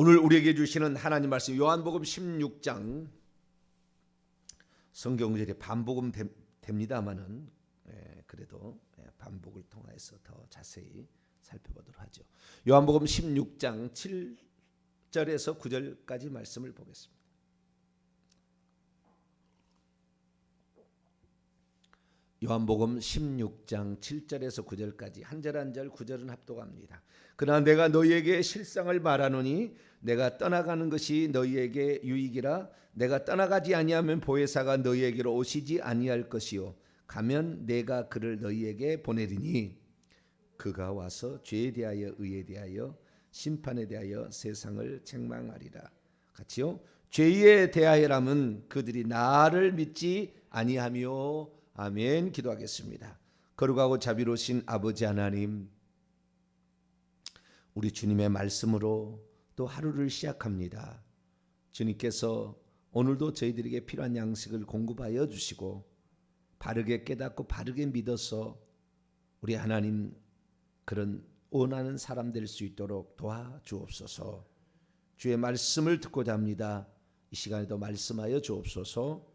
오늘 우리에게 주시는 하나님 말씀 요한복음 16장 성경절이 반복은 됩니다만은 그래도 반복을 통해서 더 자세히 살펴보도록 하죠. 요한복음 16장 7절에서 9절까지 말씀을 보겠습니다. 요한복음 16장 7절에서 9절까지 한 절 한 절 9절은 합독합니다. 그러나 내가 너희에게 실상을 말하노니 내가 떠나가는 것이 너희에게 유익이라. 내가 떠나가지 아니하면 보혜사가 너희에게로 오시지 아니할 것이요 가면 내가 그를 너희에게 보내리니 그가 와서 죄에 대하여 의에 대하여 심판에 대하여 세상을 책망하리라. 같이요. 죄에 대하여라면 그들이 나를 믿지 아니하며. 아멘. 기도하겠습니다. 거룩하고 자비로우신 아버지 하나님, 우리 주님의 말씀으로 또 하루를 시작합니다. 주님께서 오늘도 저희들에게 필요한 양식을 공급하여 주시고 바르게 깨닫고 바르게 믿어서 우리 하나님 그런 원하는 사람 될 수 있도록 도와주옵소서. 주의 말씀을 듣고자 합니다. 이 시간에도 말씀하여 주옵소서.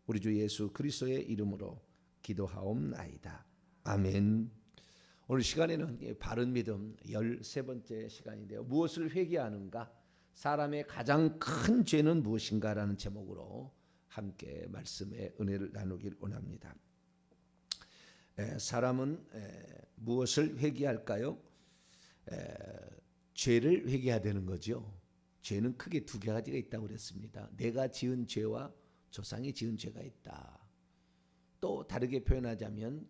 우리 주 예수 그리스도의 이름으로 기도하옵나이다. 아멘. 오늘 시간에는 바른 믿음 13번째 시간인데요. 무엇을 회개하는가? 사람의 가장 큰 죄는 무엇인가라는 제목으로 함께 말씀의 은혜를 나누길 원합니다. 사람은 무엇을 회개할까요? 죄를 회개해야 되는 거죠. 죄는 크게 두 가지가 있다고 그랬습니다. 내가 지은 죄와 조상이 지은 죄가 있다. 또 다르게 표현하자면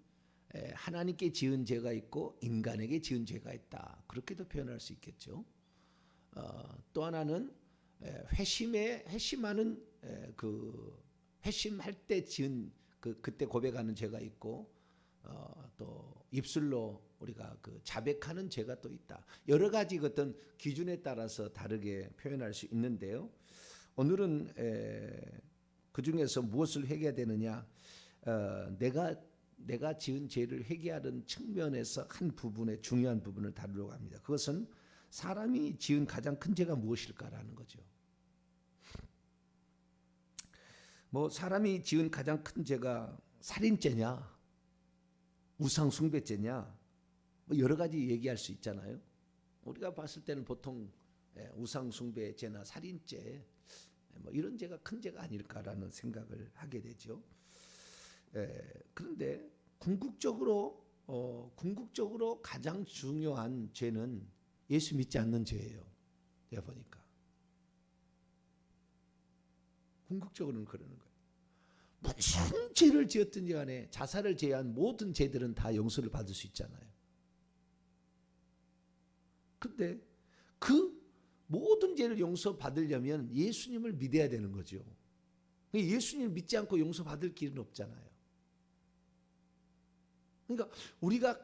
하나님께 지은 죄가 있고 인간에게 지은 죄가 있다. 그렇게도 표현할 수 있겠죠. 또 하나는 회심하는 그 회심할 때 지은 그때 고백하는 죄가 있고 또 입술로 우리가 그 자백하는 죄가 또 있다. 여러 가지 어떤 기준에 따라서 다르게 표현할 수 있는데요. 오늘은 그 중에서 무엇을 회개해야 되느냐? 내가 지은 죄를 회개하는 측면에서 한 부분의 중요한 부분을 다루려고 합니다. 그것은 사람이 지은 가장 큰 죄가 무엇일까라는 거죠. 뭐 사람이 지은 가장 큰 죄가 살인죄냐, 우상숭배죄냐, 뭐 여러 가지 얘기할 수 있잖아요. 우리가 봤을 때는 보통 우상숭배죄나 살인죄 뭐 이런 죄가 큰 죄가 아닐까라는 생각을 하게 되죠. 그런데 궁극적으로 가장 중요한 죄는 예수 믿지 않는 죄예요. 내가 보니까 궁극적으로는 그러는 거예요. 무슨 죄를 지었든지 간에 자살을 제외한 모든 죄들은 다 용서를 받을 수 있잖아요. 근데 그 모든 죄를 용서받으려면 예수님을 믿어야 되는 거죠. 예수님을 믿지 않고 용서받을 길은 없잖아요. 그러니까 우리가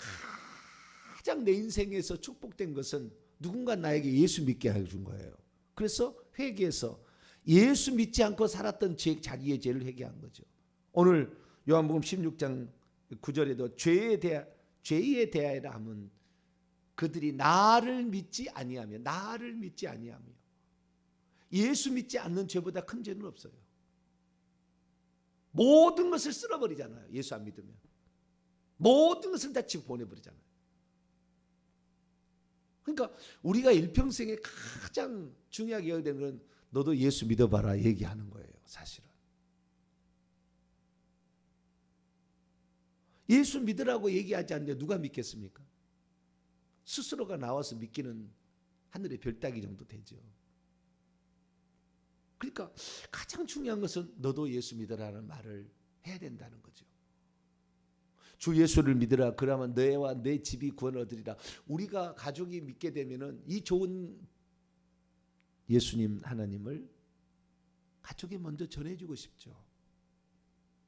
가장 내 인생에서 축복된 것은 누군가 나에게 예수 믿게 해준 거예요. 그래서 회개해서 예수 믿지 않고 살았던 자기의 죄를 회개한 거죠. 오늘 요한복음 16장 9절에도 죄에 대하여라 하면 그들이 나를 믿지 아니하며 예수 믿지 않는 죄보다 큰 죄는 없어요. 모든 것을 쓸어버리잖아요. 예수 안 믿으면 모든 것을 다 지고 보내버리잖아요. 그러니까 우리가 일평생에 가장 중요하게 여겨야 되는 건 너도 예수 믿어봐라 얘기하는 거예요. 사실은 예수 믿으라고 얘기하지 않는데 누가 믿겠습니까? 스스로가 나와서 믿기는 하늘의 별 따기 정도 되죠. 그러니까 가장 중요한 것은 너도 예수 믿으라는 말을 해야 된다는 거죠. 주 예수를 믿으라. 그러면 너와 내 집이 구원을 얻으리라. 우리가 가족이 믿게 되면은 이 좋은 예수님 하나님을 가족에 먼저 전해주고 싶죠.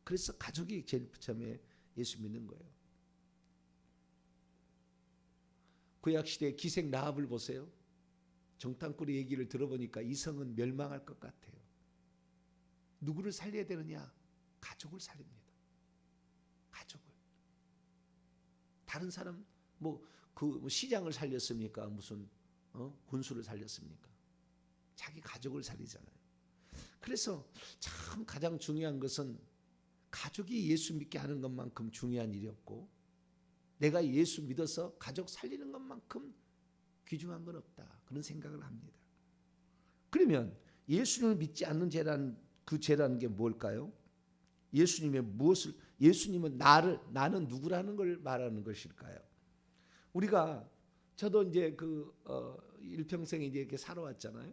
그래서 가족이 제일 처음에 예수 믿는 거예요. 구약 시대의 기생 라합을 보세요. 정탐꾼의 얘기를 들어보니까 이 성은 멸망할 것 같아요. 누구를 살려야 되느냐? 가족을 살립니다. 가족을. 다른 사람 그 시장을 살렸습니까? 무슨 군수를 살렸습니까? 자기 가족을 살리잖아요. 그래서 참 가장 중요한 것은 가족이 예수 믿게 하는 것만큼 중요한 일이 없고 내가 예수 믿어서 가족 살리는 것만큼 귀중한 건 없다. 그런 생각을 합니다. 그러면 예수님을 믿지 않는 죄라는 그 죄라는 게 뭘까요? 예수님은 나는 누구라는 걸 말하는 것일까요? 저도 이제 일평생 이제 이렇게 살아왔잖아요.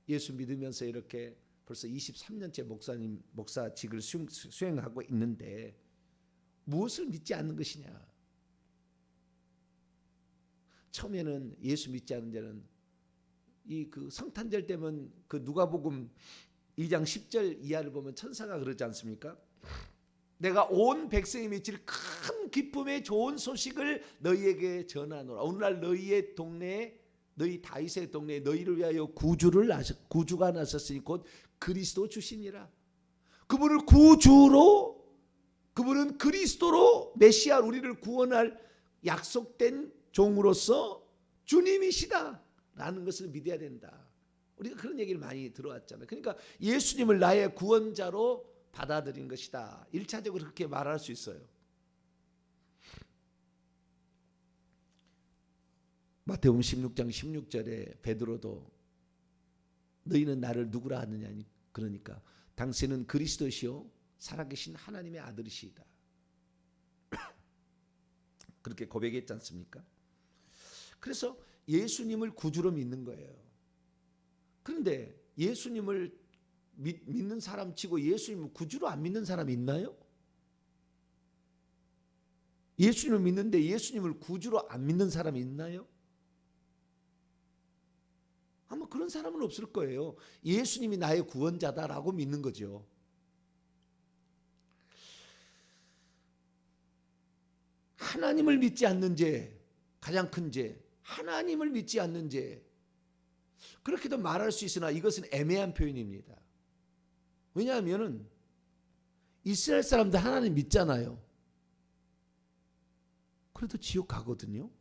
예수 믿으면서 이렇게 벌써 23년째 목사직을 수행하고 있는데 무엇을 믿지 않는 것이냐? 처음에는 예수 믿지 않는 자는 성탄절 때면 누가복음 2장 10절 이하를 보면 천사가 그러지 않습니까? 내가 온 백성이 미칠 큰 기쁨의 좋은 소식을 너희에게 전하노라. 오늘날 너희의 동네에 너희 다윗의 동네에 너희를 위하여 구주가 나셨으니 곧 그리스도 주시니라. 그분은 그리스도로 메시아 우리를 구원할 약속된 종으로서 주님이시다라는 것을 믿어야 된다. 우리가 그런 얘기를 많이 들어왔잖아요. 그러니까 예수님을 나의 구원자로 받아들인 것이다. 1차적으로 그렇게 말할 수 있어요. 마태복음 16장 16절에 베드로도 너희는 나를 누구라 하느냐, 그러니까 당신은 그리스도시요 살아계신 하나님의 아들이시다. 그렇게 고백했지 않습니까? 그래서 예수님을 구주로 믿는 거예요. 그런데 예수님을 믿는 사람 치고 예수님을 구주로 안 믿는 사람이 있나요? 예수님을 믿는데 예수님을 구주로 안 믿는 사람이 있나요? 아마 그런 사람은 없을 거예요. 예수님이 나의 구원자다라고 믿는 거죠. 하나님을 믿지 않는 죄, 가장 큰 죄, 하나님을 믿지 않는 죄. 그렇게도 말할 수 있으나 이것은 애매한 표현입니다. 왜냐하면 이스라엘 사람들 하나님 믿잖아요. 그래도 지옥 가거든요.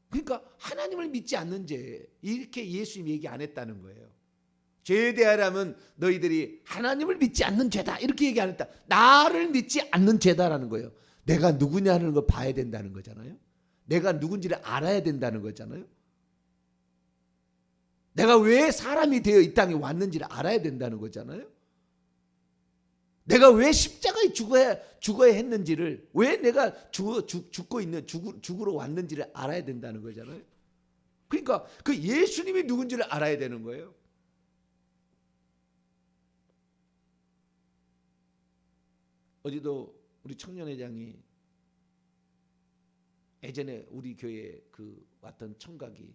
그러니까 하나님을 믿지 않는 죄, 이렇게 예수님 얘기 안 했다는 거예요. 죄에 대하여라면 너희들이 하나님을 믿지 않는 죄다 이렇게 얘기 안 했다. 나를 믿지 않는 죄다라는 거예요. 내가 누구냐는 걸 봐야 된다는 거잖아요. 내가 누군지를 알아야 된다는 거잖아요. 내가 왜 사람이 되어 이 땅에 왔는지를 알아야 된다는 거잖아요. 내가 왜 십자가에 죽어야 했는지를, 왜 내가 죽으러 왔는지를 알아야 된다는 거잖아요. 그러니까 그 예수님이 누군지를 알아야 되는 거예요. 어제도 우리 청년회장이 예전에 우리 교회에 왔던 청각이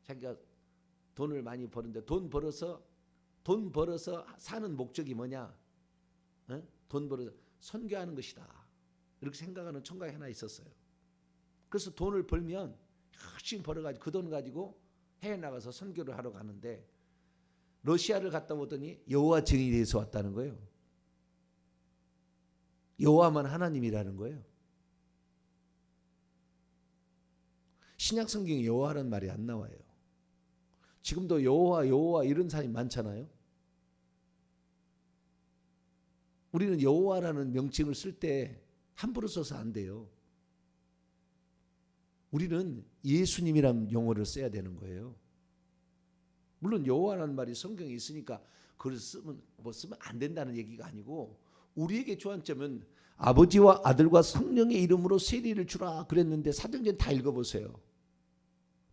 자기가 돈을 많이 버는데 돈 벌어서 사는 목적이 뭐냐? 돈 벌어서 선교하는 것이다. 이렇게 생각하는 청각이 하나 있었어요. 그래서 돈을 벌면 열심히 벌어가지고 그 돈 가지고 해외 나가서 선교를 하러 가는데 러시아를 갔다 오더니 여호와 증인이 돼서 왔다는 거예요. 여호와만 하나님이라는 거예요. 신약 성경에 여호와라는 말이 안 나와요. 지금도 여호와 이런 사람이 많잖아요. 우리는 여호와라는 명칭을 쓸 때 함부로 써서 안 돼요. 우리는 예수님이라는 용어를 써야 되는 거예요. 물론 여호와라는 말이 성경에 있으니까 그걸 쓰면 안 된다는 얘기가 아니고, 우리에게 주안점은 아버지와 아들과 성령의 이름으로 세례를 주라 그랬는데 사도행전 다 읽어보세요.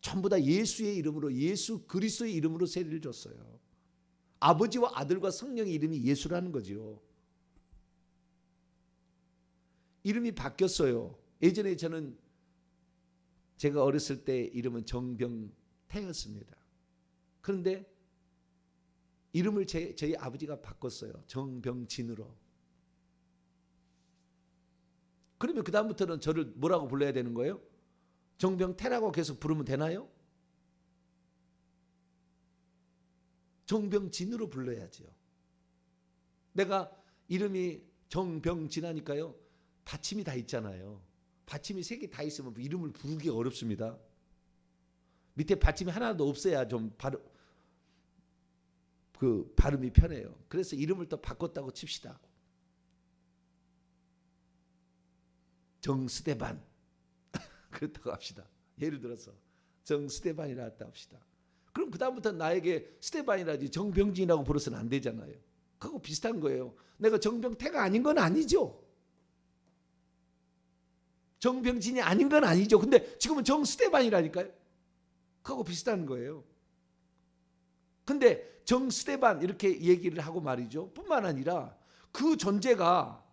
전부 다 예수의 이름으로, 예수 그리스도의 이름으로 세례를 줬어요. 아버지와 아들과 성령의 이름이 예수라는 거죠. 이름이 바뀌었어요. 예전에 제가 어렸을 때 이름은 정병태였습니다. 그런데 이름을 저희 아버지가 바꿨어요. 정병진으로. 그러면 그 다음부터는 저를 뭐라고 불러야 되는 거예요? 정병태라고 계속 부르면 되나요? 정병진으로 불러야죠. 내가 이름이 정병진하니까요, 받침이 다 있잖아요. 받침이 3개 다 있으면 이름을 부르기 어렵습니다. 밑에 받침이 하나도 없어야 좀 발음이 편해요. 그래서 이름을 또 바꿨다고 칩시다. 정스테반 그렇다고 합시다. 예를 들어서 정스테반이라 했다 합시다. 그럼 그 다음부터 나에게 스테반이라지 정병진이라고 부르서는 안 되잖아요. 그거 비슷한 거예요. 내가 정병태가 아닌 건 아니죠. 정병진이 아닌 건 아니죠. 근데 지금은 정스테반이라니까요. 그거 비슷한 거예요. 근데 정스테반 이렇게 얘기를 하고 말이죠. 뿐만 아니라 그 존재가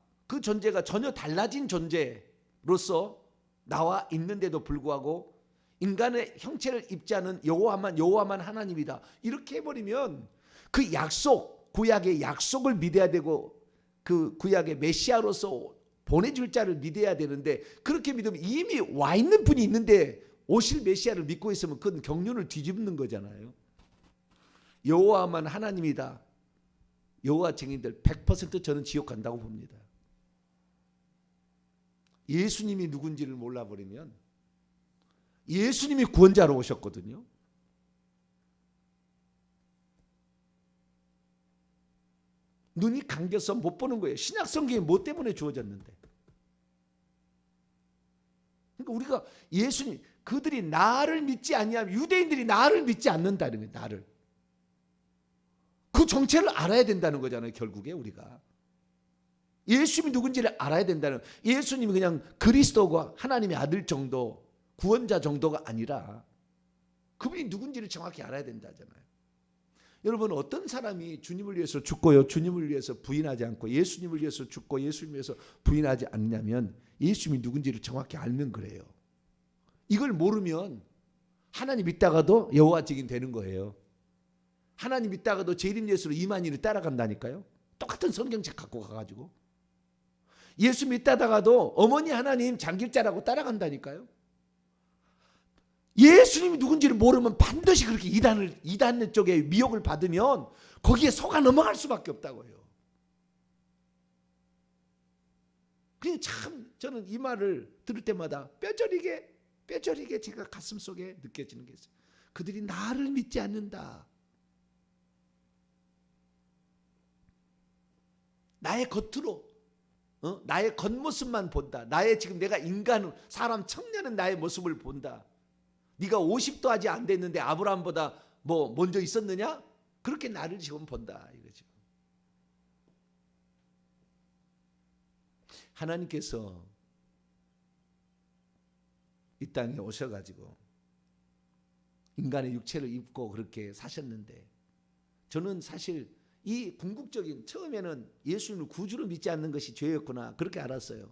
전혀 달라진 존재로서 나와 있는데도 불구하고 인간의 형체를 입지 않은 여호와만 하나님이다. 이렇게 해버리면 그 약속, 구약의 약속을 믿어야 되고 그 구약의 메시아로서 보내줄 자를 믿어야 되는데 그렇게 믿으면 이미 와 있는 분이 있는데 오실 메시아를 믿고 있으면 그건 경륜을 뒤집는 거잖아요. 여호와만 하나님이다. 여호와 증인들 100% 저는 지옥 간다고 봅니다. 예수님이 누군지를 몰라버리면 예수님이 구원자로 오셨거든요. 눈이 감겨서 못 보는 거예요. 신약 성경이 뭐 때문에 주어졌는데. 그러니까 우리가 예수님 그들이 나를 믿지 아니하면 유대인들이 나를 믿지 않는다는 거예요. 나를. 그 정체를 알아야 된다는 거잖아요. 결국에 우리가. 예수님이 누군지를 알아야 된다는 예수님이 그냥 그리스도가 하나님의 아들 정도 구원자 정도가 아니라 그분이 누군지를 정확히 알아야 된다잖아요. 여러분 어떤 사람이 주님을 위해서 죽고요 주님을 위해서 부인하지 않고 예수님을 위해서 죽고 예수님을 위해서 부인하지 않냐면 예수님이 누군지를 정확히 알면 그래요. 이걸 모르면 하나님 믿다가도 여호와 증인 되는 거예요. 하나님 믿다가도 재림 예수로 이만희를 따라간다니까요. 똑같은 성경책 갖고 가가지고 예수 믿다가도 어머니 하나님 장길자라고 따라간다니까요. 예수님이 누군지를 모르면 반드시 그렇게 이단 쪽에 미혹을 받으면 거기에 속아 넘어갈 수밖에 없다고요. 그냥 참 저는 이 말을 들을 때마다 뼈저리게 제가 가슴 속에 느껴지는 게 있어요. 그들이 나를 믿지 않는다. 나의 겉으로 나의 겉모습만 본다. 지금 내가 사람 청년은 나의 모습을 본다. 네가 50도 아직 안 됐는데 아브라함보다 뭐 먼저 있었느냐? 그렇게 나를 지금 본다 이거죠. 하나님께서 이 땅에 오셔가지고 인간의 육체를 입고 그렇게 사셨는데 저는 사실 이 궁극적인 처음에는 예수님을 구주로 믿지 않는 것이 죄였구나 그렇게 알았어요.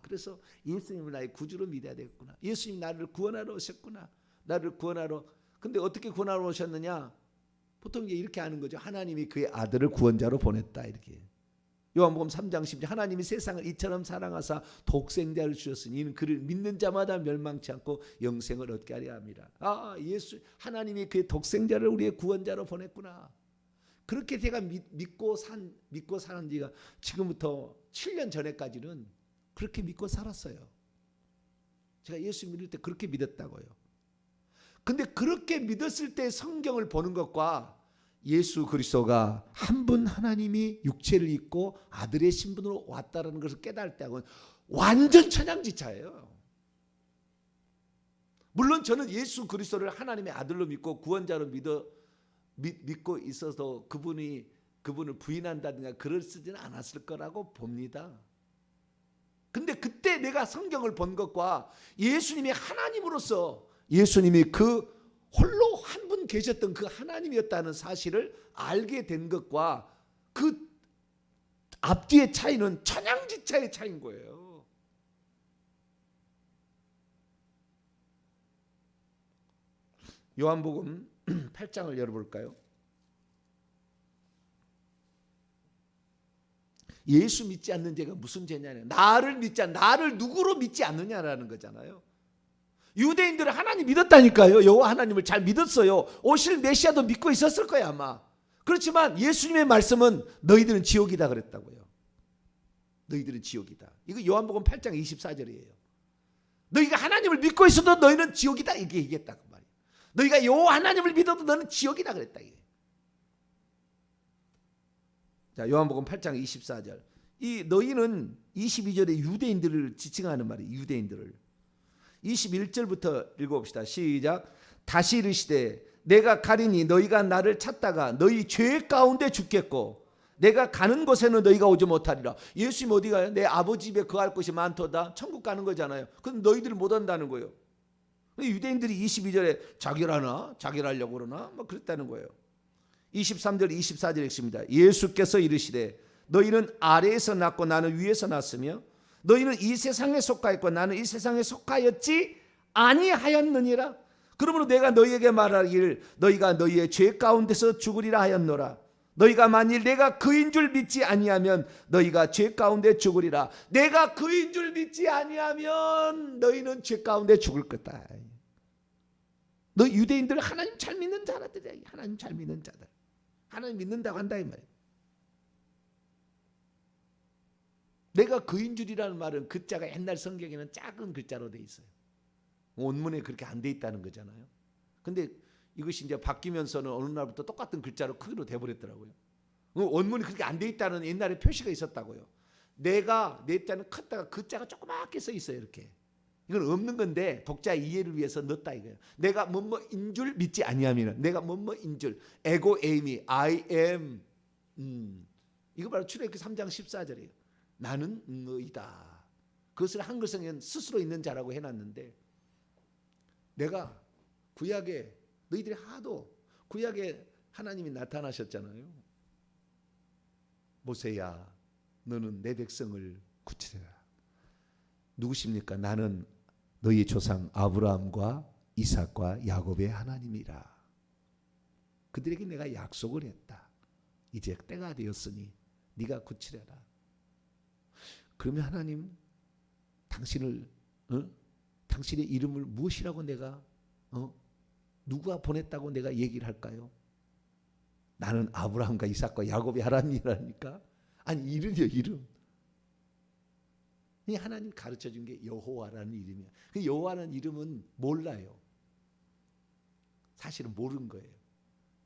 그래서 예수님을 나의 구주로 믿어야 되겠구나. 예수님이 나를 구원하러 오셨구나. 나를 구원하러. 근데 어떻게 구원하러 오셨느냐? 보통 이렇게 하는 거죠. 하나님이 그의 아들을 구원자로 보냈다 이렇게. 요한복음 3장 10절 하나님이 세상을 이처럼 사랑하사 독생자를 주셨으니 이는 그를 믿는 자마다 멸망치 않고 영생을 얻게 하려 함이라. 하나님이 그의 독생자를 우리의 구원자로 보냈구나. 그렇게 제가 믿고 사는 지가 지금부터 7년 전에까지는 그렇게 믿고 살았어요. 제가 예수 믿을 때 그렇게 믿었다고요. 근데 그렇게 믿었을 때 성경을 보는 것과 예수 그리스도가 한 분 하나님이 육체를 입고 아들의 신분으로 왔다는 것을 깨달을 때하고는 완전 천양지차예요. 물론 저는 예수 그리스도를 하나님의 아들로 믿고 구원자로 믿고 있어서 그분을 부인한다든가 그러지는 않았을 거라고 봅니다. 근데 그때 내가 성경을 본 것과 예수님이 하나님으로서 예수님이 그 홀로 한 분 계셨던 그 하나님이었다는 사실을 알게 된 것과 그 앞뒤의 차이는 천양지차의 차이인 거예요. 요한복음 8장을 열어볼까요? 예수 믿지 않는 죄가 무슨 죄냐냐? 나를 누구로 믿지 않느냐라는 거잖아요. 유대인들은 하나님 믿었다니까요. 여호와 하나님을 잘 믿었어요. 오실 메시아도 믿고 있었을 거예요 아마. 그렇지만 예수님의 말씀은 너희들은 지옥이다 그랬다고요. 너희들은 지옥이다. 이거 요한복음 8장 24절이에요. 너희가 하나님을 믿고 있어도 너희는 지옥이다 이게 얘기했다고 말이에요. 너희가 여호와 하나님을 믿어도 너는 지옥이다 그랬다. 자, 요한복음 8장 24절. 이 너희는 22절에 유대인들을 지칭하는 말이에요. 유대인들을. 21절부터 읽어봅시다. 시작. 다시 이르시되 내가 가리니 너희가 나를 찾다가 너희 죄 가운데 죽겠고 내가 가는 곳에는 너희가 오지 못하리라. 예수님 어디 가요? 내 아버지 집에 거할 곳이 많도다. 천국 가는 거잖아요. 그럼 너희들이 못 온다는 거예요. 유대인들이 22절에 자결하나? 자결하려고 그러나? 뭐 그랬다는 거예요. 23절 24절 읽습니다. 예수께서 이르시되 너희는 아래에서 났고 나는 위에서 났으며 너희는 이 세상에 속하였고 나는 이 세상에 속하였지 아니하였느니라. 그러므로 내가 너희에게 말하기를 너희가 너희의 죄 가운데서 죽으리라 하였노라. 너희가 만일 내가 그인 줄 믿지 아니하면 너희가 죄 가운데 죽으리라. 내가 그인 줄 믿지 아니하면 너희는 죄 가운데 죽을 거다. 너 유대인들 하나님 잘 믿는 자라들. 하나님 잘 믿는 자들. 하나님 믿는다고 한다 이 말이에요. 내가 그인 줄이라는 말은 그 자가 옛날 성경에는 작은 글자로 돼 있어요. 원문에 그렇게 안 돼 있다는 거잖아요. 근데 이것이 이제 바뀌면서는 어느 날부터 똑같은 글자로 크기로 돼버렸더라고요. 원문이 그렇게 안 돼 있다는 옛날에 표시가 있었다고요. 내가 내 자는 컸다가 그 자가 조그맣게 써 있어요. 이렇게. 이건 없는 건데 독자 이해를 위해서 넣었다 이거예요. 내가 뭐뭐인 줄 믿지 아니하면 내가 뭐뭐인 줄 에고 에이미 I am 이거 바로 출애굽기 3장 14절이에요. 나는 너이다. 그것을 한글 성경은 스스로 있는 자라고 해놨는데 내가 구약에 너희들이 하도 구약에 하나님이 나타나셨잖아요. 모세야 너는 내 백성을 구치라. 누구십니까? 나는 너희 조상 아브라함과 이삭과 야곱의 하나님이라. 그들에게 내가 약속을 했다. 이제 때가 되었으니 네가 구치려라. 그러면 하나님 당신의 이름을 무엇이라고 내가 누가 보냈다고 내가 얘기를 할까요? 나는 아브라함과 이삭과 야곱의 하나님이라니까. 아니 이름이요 이름. 하나님 가르쳐준 게 여호와라는 이름이야. 그 여호와라는 이름은 몰라요. 사실은 모르는 거예요.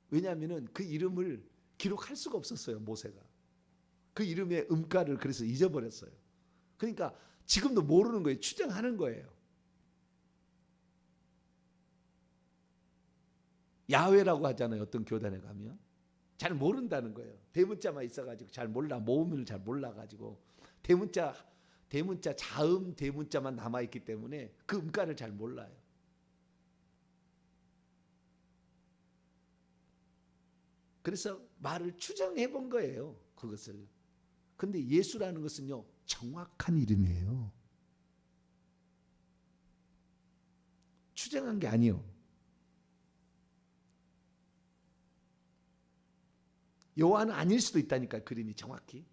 왜냐하면 그 이름을 기록할 수가 없었어요. 모세가. 그 이름의 음가를 그래서 잊어버렸어요. 그러니까 지금도 모르는 거예요. 추정하는 거예요. 야훼라고 하잖아요. 어떤 교단에 가면 잘 모른다는 거예요. 대문자만 있어가지고 잘 몰라. 모음을 잘 몰라가지고 대문자 자음 대문자만 남아있기 때문에 그 음가를 잘 몰라요. 그래서 말을 추정해 본 거예요. 그것을. 근데 예수라는 것은요 정확한 이름이에요. 추정한 게 아니에요. 여호와는 아닐 수도 있다니까 그림이 정확히.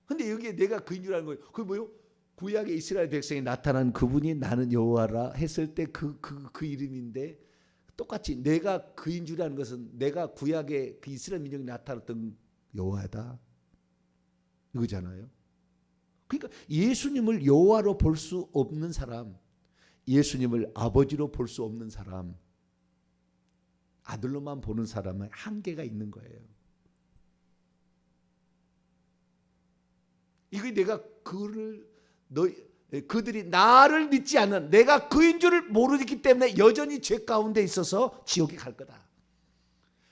근데 여기에 내가 그인 줄 아는 거예요. 그게 뭐요? 구약의 이스라엘 백성이 나타난 그분이 나는 여호와라 했을 때 그 이름인데 똑같이 내가 그인 줄 아는 것은 내가 구약의 그 이스라엘 민족이 나타났던 여호와다 이거잖아요. 그러니까 예수님을 여호와로 볼 수 없는 사람, 예수님을 아버지로 볼 수 없는 사람, 아들로만 보는 사람은 한계가 있는 거예요. 이거 내가 그들이 나를 믿지 않는 내가 그인 줄을 모르기 때문에 여전히 죄 가운데 있어서 지옥에 갈 거다.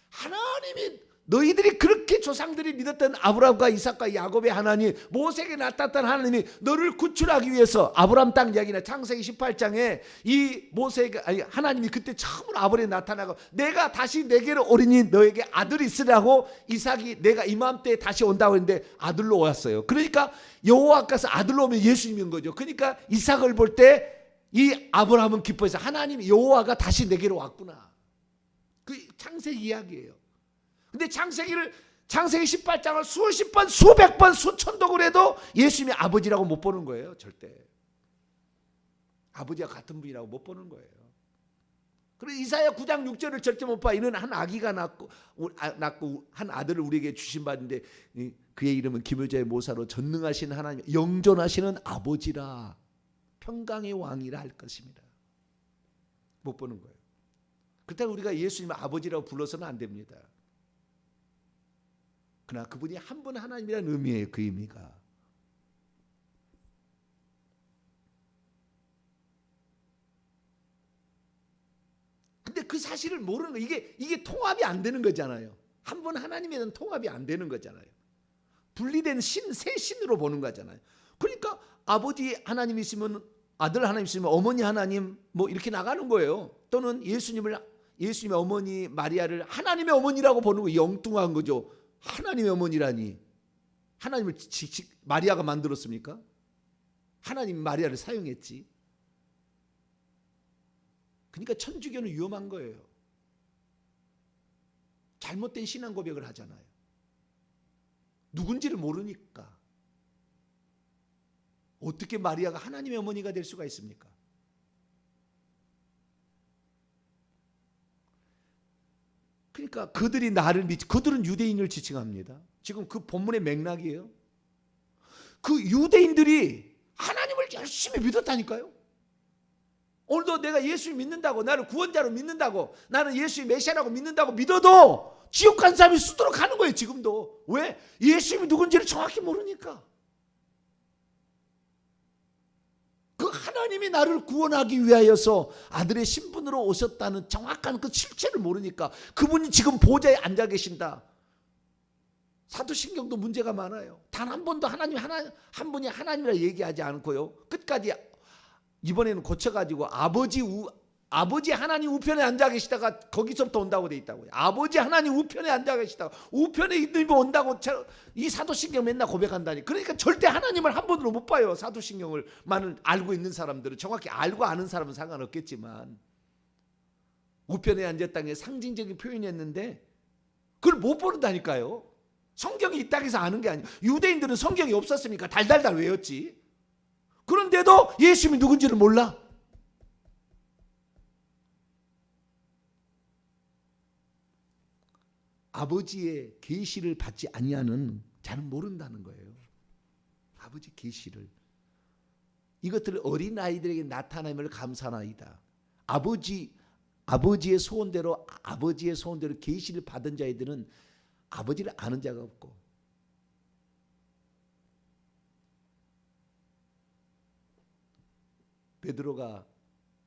하나님이 너희들이 그렇게 조상들이 믿었던 아브라함과 이삭과 야곱의 하나님, 모세에게 나타났던 하나님이 너를 구출하기 위해서 아브라함 땅 이야기나 창세기 18장에 이 모세가 하나님이 그때 처음으로 아브라함에 나타나고 내가 다시 내게로 오리니 너에게 아들이 있으라고 이삭이 내가 이맘때에 다시 온다고 했는데 아들로 왔어요. 그러니까 여호와께서 아들로 오면 예수님인 거죠. 그러니까 이삭을 볼 때 이 아브라함은 기뻐해서 하나님 여호와가 다시 내게로 왔구나. 그 창세기 이야기예요. 근데 창세기 18장을 수십 번, 수백 번, 수천독을 해도 예수님이 아버지라고 못 보는 거예요. 절대. 아버지와 같은 분이라고 못 보는 거예요. 그래서 이사야 9장 6절을 절대 못 봐. 이는 한 아기가 낳고 한 아들을 우리에게 주신 바인데 그의 이름은 기묘자의 모사로 전능하신 하나님, 영존하시는 아버지라. 평강의 왕이라 할 것입니다. 못 보는 거예요. 그렇다고 우리가 예수님을 아버지라고 불러서는 안 됩니다. 그러나 그분이 한 분 하나님이라는 의미예요. 그 의미가. 근데 그 사실을 모르는 거, 이게 통합이 안 되는 거잖아요. 한 분 하나님에 대한 통합이 안 되는 거잖아요. 분리된 새 신으로 보는 거잖아요. 그러니까 아버지 하나님 있으면 아들 하나님 있으면 어머니 하나님 뭐 이렇게 나가는 거예요. 또는 예수님의 어머니 마리아를 하나님의 어머니라고 보는 거 엉뚱한 거죠. 하나님의 어머니라니. 하나님을 마리아가 만들었습니까? 하나님 마리아를 사용했지. 그러니까 천주교는 위험한 거예요. 잘못된 신앙 고백을 하잖아요. 누군지를 모르니까. 어떻게 마리아가 하나님의 어머니가 될 수가 있습니까? 그러니까 그들이 그들은 유대인을 지칭합니다. 지금 그 본문의 맥락이에요. 그 유대인들이 하나님을 열심히 믿었다니까요. 오늘도 내가 예수 믿는다고, 나를 구원자로 믿는다고, 나는 예수의 메시아라고 믿는다고 믿어도 지옥 간 사람이 수두룩 가는 거예요. 지금도. 왜? 예수님이 누군지를 정확히 모르니까. 그 하나님이 나를 구원하기 위하여서 아들의 신분으로 오셨다는 정확한 그 실체를 모르니까 그분이 지금 보좌에 앉아 계신다. 사도신경도 문제가 많아요. 단 한 번도 하나님 한 분이 하나님이라 얘기하지 않고요. 끝까지 이번에는 고쳐가지고 아버지 하나님 우편에 앉아 계시다가 거기서부터 온다고 돼 있다고요. 아버지 하나님 우편에 앉아 계시다가 우편에 있는 분 온다고 이 사도신경 맨날 고백한다니. 그러니까 절대 하나님을 한 번으로 못 봐요. 사도신경을 많은 알고 있는 사람들은. 정확히 알고 아는 사람은 상관없겠지만 우편에 앉았다는 게 상징적인 표현이었는데 그걸 못 보는다니까요. 성경이 있다고 해서 아는 게 아니에요. 유대인들은 성경이 없었으니까 달달달 외웠지. 그런데도 예수님이 누군지를 몰라. 아버지의 계시를 받지 아니하는 자는 모른다는 거예요. 아버지 계시를. 이것들을 어린아이들에게 나타남을 감사나이다. 아버지의 소원대로 계시를 받은 자들은 아버지를 아는 자가 없고, 베드로가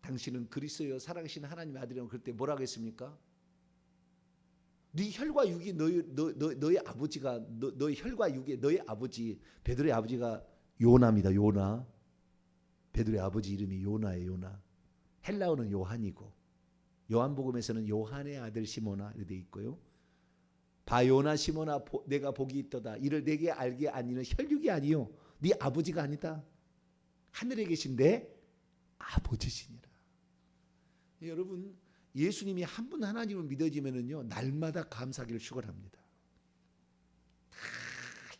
당신은 그리스도여 살아계신 하나님의 아들이라고 그럴 때 뭐라고 했습니까? 네 혈과 육이 너의 아버지가 너의 혈과 육이 너의 아버지. 베드로의 아버지가 요나입니다. 요나. 베드로의 아버지 이름이 요나예요. 요나. 헬라어는 요한이고 요한복음에서는 요한의 아들 시모나 이렇게 돼 있고요. 바요나 시모나 내가 복이 있도다. 이를 내게 알게 아니는 혈육이 아니요 네 아버지가 아니다. 하늘에 계신데 아버지시니라. 여러분 예수님이 한 분 하나님을 믿어지면은요 날마다 감사기를 축원합니다.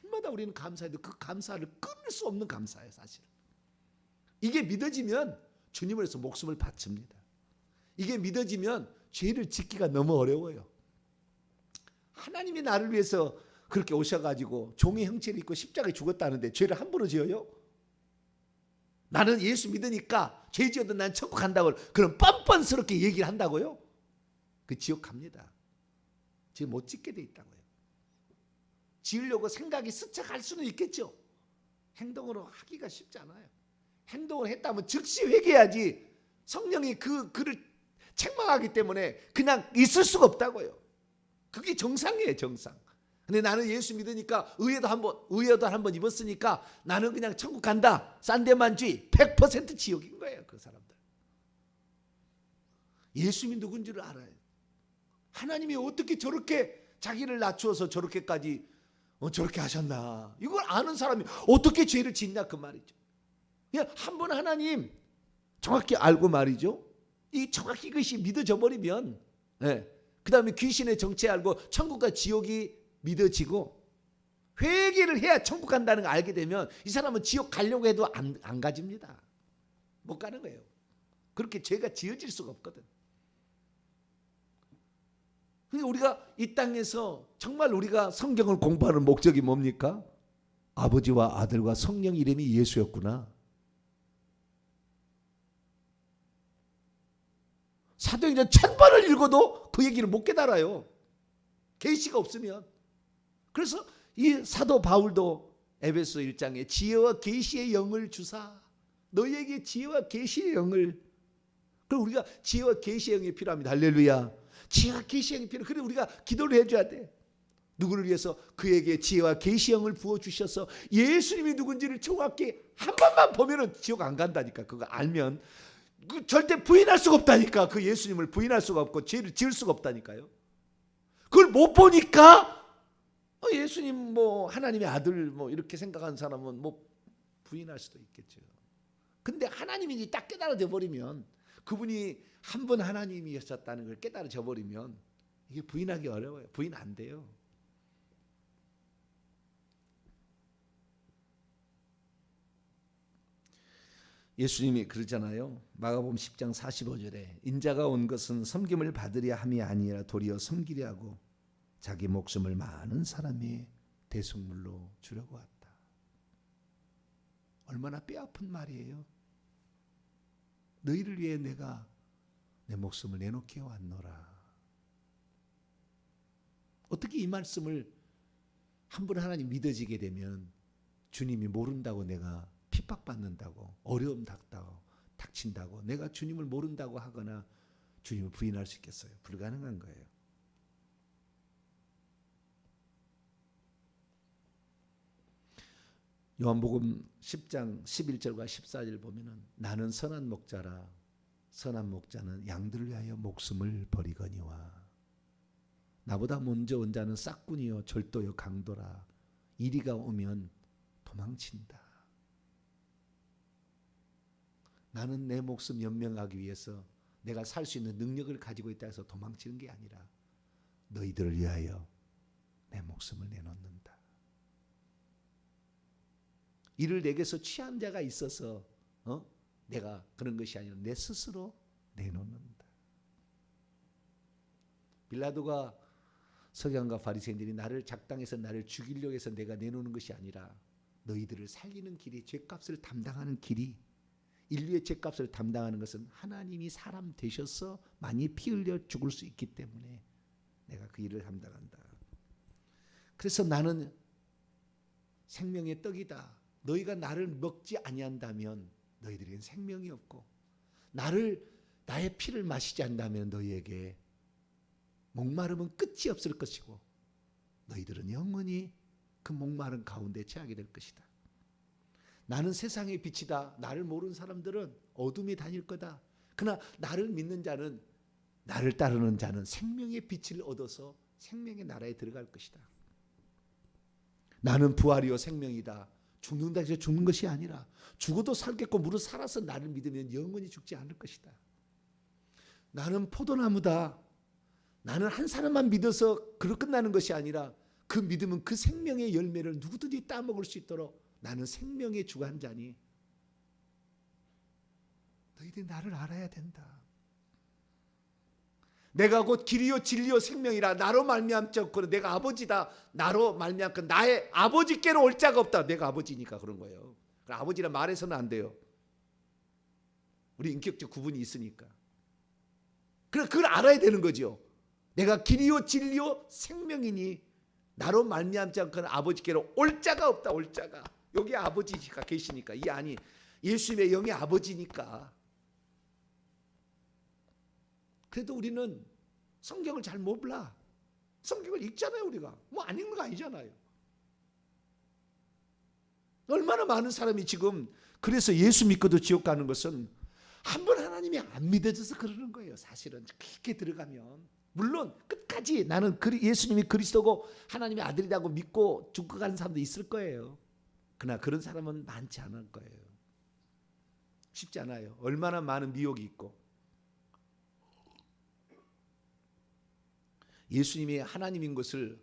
날마다 우리는 감사해도 그 감사를 끊을 수 없는 감사예요. 사실 이게 믿어지면 주님을 위해서 목숨을 바칩니다. 이게 믿어지면 죄를 짓기가 너무 어려워요. 하나님이 나를 위해서 그렇게 오셔가지고 종의 형체를 입고 십자가에 죽었다는데 죄를 함부로 지어요? 나는 예수 믿으니까 죄 지어도 난 천국 간다고 그런 뻔뻔스럽게 얘기를 한다고요? 그 지옥 갑니다. 죄 못 짓게 돼 있다고요. 지으려고 생각이 스쳐갈 수는 있겠죠. 행동으로 하기가 쉽지 않아요. 행동을 했다면 즉시 회개해야지. 성령이 그를 책망하기 때문에 그냥 있을 수가 없다고요. 그게 정상이에요. 정상. 근데 나는 예수 믿으니까 의회도 한번 입었으니까 나는 그냥 천국 간다. 싼데만주의 100% 지옥인 거예요. 그 사람들. 예수님이 누군지를 알아요. 하나님이 어떻게 저렇게 자기를 낮추어서 저렇게까지 저렇게 하셨나. 이걸 아는 사람이 어떻게 죄를 짓냐 그 말이죠. 그냥 한 번 하나님 정확히 알고 말이죠. 이 정확히 이것이 믿어져 버리면 그 다음에 귀신의 정체 알고 천국과 지옥이 믿어지고 회개를 해야 천국 간다는 걸 알게 되면 이 사람은 지옥 가려고 해도 안 가집니다. 못 가는 거예요. 그렇게 죄가 지어질 수가 없거든. 그러니까 우리가 이 땅에서 정말 우리가 성경을 공부하는 목적이 뭡니까? 아버지와 아들과 성령 이름이 예수였구나. 사도행전 1000번을 읽어도 그 얘기를 못 깨달아요. 계시가 없으면. 그래서 이 사도 바울도 에베소 1장에 지혜와 계시의 영을 주사, 너희에게 지혜와 계시의 영을. 그럼 우리가 지혜와 계시의 영이 필요합니다. 할렐루야. 지혜와 계시의 영이 필요해. 그래 우리가 기도를 해줘야 돼. 누구를 위해서? 그에게 지혜와 계시의 영을 부어주셔서 예수님이 누군지를 정확히 한 번만 보면은 지옥 안 간다니까. 그거 알면 절대 부인할 수가 없다니까. 그 예수님을 부인할 수가 없고 죄를 지을 수가 없다니까요. 그걸 못 보니까 예수님 뭐 하나님의 아들 뭐 이렇게 생각하는 사람은 뭐 부인할 수도 있겠죠. 근데 하나님인지 딱 깨달아져 버리면, 그분이 한 번 하나님이셨다는 걸 깨달아져 버리면 이게 부인하기 어려워요. 부인 안 돼요. 예수님이 그러잖아요. 마가복음 10장 45절에 인자가 온 것은 섬김을 받으려 함이 아니라 도리어 섬기려 하고 자기 목숨을 많은 사람이 대속물로 주려고 왔다. 얼마나 뼈아픈 말이에요. 너희를 위해 내가 내 목숨을 내놓게 왔노라. 어떻게 이 말씀을 한 번 하나님 믿어지게 되면 주님이 모른다고 내가 핍박받는다고, 어려움 닥친다고 내가 주님을 모른다고 하거나 주님을 부인할 수 있겠어요? 불가능한 거예요. 요한복음 10장 11절과 14절 보면은 나는 선한 목자라 선한 목자는 양들을 위하여 목숨을 버리거니와 나보다 먼저 온 자는 싹군이요 절도요 강도라 이리가 오면 도망친다. 나는 내 목숨 연명하기 위해서 내가 살 수 있는 능력을 가지고 있다 해서 도망치는 게 아니라 너희들을 위하여 내 목숨을 내놓는다. 이를 내게서 취한 자가 있어서 내가 그런 것이 아니라 내 스스로 내놓는다. 빌라도가 서기관과 바리새인들이 나를 작당해서 나를 죽이려고 해서 내가 내놓는 것이 아니라 너희들을 살리는 길이, 죄값을 담당하는 길이, 인류의 죄값을 담당하는 것은 하나님이 사람 되셔서 많이 피 흘려 죽을 수 있기 때문에 내가 그 일을 담당한다. 그래서 나는 생명의 떡이다. 너희가 나를 먹지 아니한다면 너희들에겐 생명이 없고 나의 피를 마시지 않는다면 너희에게 목마름은 끝이 없을 것이고 너희들은 영원히 그 목마름 가운데 처하게 될 것이다. 나는 세상의 빛이다. 나를 모르는 사람들은 어둠이 다닐 거다. 그러나 나를 믿는 자는, 나를 따르는 자는 생명의 빛을 얻어서 생명의 나라에 들어갈 것이다. 나는 부활이요 생명이다. 죽는다 해서 죽는 것이 아니라 죽어도 살겠고 무릇 살아서 나를 믿으면 영원히 죽지 않을 것이다. 나는 포도나무다. 나는 한 사람만 믿어서 그로 끝나는 것이 아니라 그 믿음은 그 생명의 열매를 누구든지 따먹을 수 있도록 나는 생명의 주관자니 너희들이 나를 알아야 된다. 내가 곧 길이요 진리요 생명이라 나로 말미암고 내가 아버지다. 나로 말미암고 나의 아버지께로 올 자가 없다. 내가 아버지니까 그런 거예요. 아버지라 말해서는 안 돼요. 우리 인격적 구분이 있으니까. 그걸 알아야 되는 거죠. 내가 길이요 진리요 생명이니 나로 말미암지 않고는 아버지께로 올 자가 없다. 올 자가. 여기 아버지가 계시니까. 이 안이 예수님의 영의 아버지니까. 그래도 우리는 성경을 잘 몰라. 성경을 읽잖아요. 우리가 뭐 안 읽는 거 아니잖아요. 얼마나 많은 사람이 지금 그래서 예수 믿고도 지옥 가는 것은 한 번 하나님이 안 믿어져서 그러는 거예요. 사실은 깊게 들어가면. 물론 끝까지 나는 예수님이 그리스도고 하나님의 아들이라고 믿고 죽어가는 사람도 있을 거예요. 그러나 그런 사람은 많지 않을 거예요. 쉽지 않아요. 얼마나 많은 미혹이 있고. 예수님이 하나님인 것을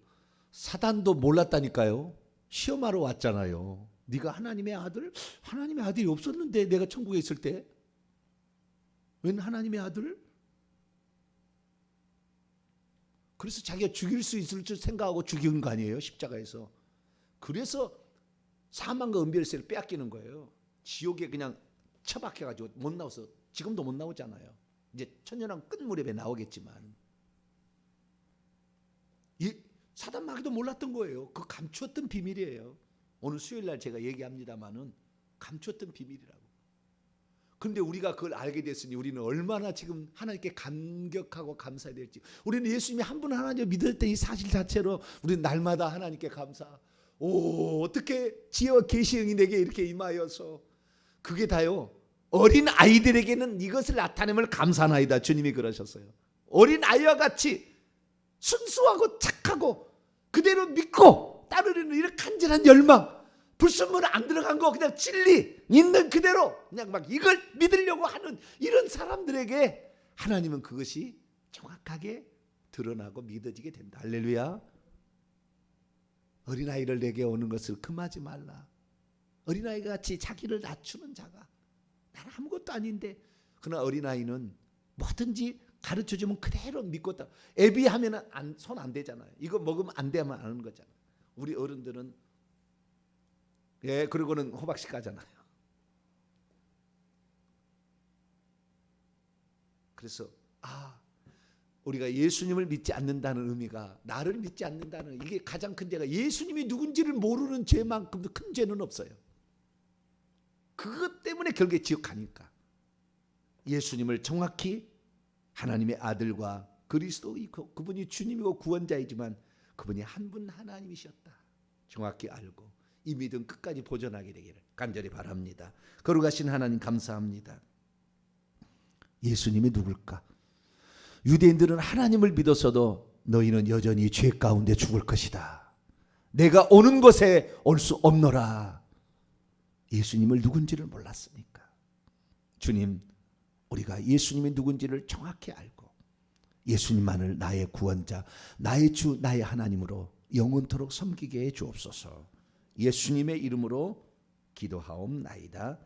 사단도 몰랐다니까요. 시험하러 왔잖아요. 네가 하나님의 아들? 하나님의 아들이 없었는데 내가 천국에 있을 때 웬 하나님의 아들? 그래서 자기가 죽일 수 있을 줄 생각하고 죽인 거 아니에요. 십자가에서. 그래서 사망과 은별세를 빼앗기는 거예요. 지옥에 그냥 처박혀가지고 못 나와서 지금도 못 나오잖아요. 이제 천년왕 끝 무렵에 나오겠지만 이 사단 마귀도 몰랐던 거예요. 그 감추었던 비밀이에요. 오늘 수요일 날 제가 얘기합니다만은 감추었던 비밀이라고. 그런데 우리가 그걸 알게 됐으니 우리는 얼마나 지금 하나님께 감격하고 감사해야 될지. 우리는 예수님이 한 분 하나님을 믿었던 이 사실 자체로 우리는 날마다 하나님께 감사. 오, 어떻게 지혜와 계시의 영이 내게 이렇게 임하여서. 그게 다요, 어린 아이들에게는 이것을 나타내면 감사나이다. 주님이 그러셨어요. 어린 아이와 같이 순수하고 착하고 그대로 믿고 따르려는 이런 간절한 열망, 불순물 안 들어간 거, 그냥 진리 있는 그대로 그냥 막 이걸 믿으려고 하는 이런 사람들에게 하나님은 그것이 정확하게 드러나고 믿어지게 된다. 할렐루야. 어린아이를 내게 오는 것을 금하지 말라. 어린아이가 같이 자기를 낮추는 자가, 나는 아무것도 아닌데, 그러나 어린아이는 뭐든지 가르쳐주면 그대로 믿고 따. 애비하면 손 안 대잖아요. 이거 먹으면 안 돼 하면 안 하는 거잖아요. 우리 어른들은 그러고는 호박씨 까잖아요. 그래서 우리가 예수님을 믿지 않는다는 의미가, 나를 믿지 않는다는, 이게 가장 큰 죄가, 예수님이 누군지를 모르는 죄만큼도 큰 죄는 없어요. 그것 때문에 결국에 지옥 가니까. 예수님을 정확히 하나님의 아들과 그리스도, 그분이 주님이고 구원자이지만 그분이 한 분 하나님이셨다 정확히 알고 이 믿음 끝까지 보존하게 되기를 간절히 바랍니다. 거룩하신 하나님 감사합니다. 예수님이 누굴까? 유대인들은 하나님을 믿었어도 너희는 여전히 죄 가운데 죽을 것이다. 내가 오는 곳에 올 수 없노라. 예수님을 누군지를 몰랐으니까. 주님, 우리가 예수님이 누군지를 정확히 알고 예수님만을 나의 구원자, 나의 주, 나의 하나님으로 영원토록 섬기게 해 주옵소서. 예수님의 이름으로 기도하옵나이다.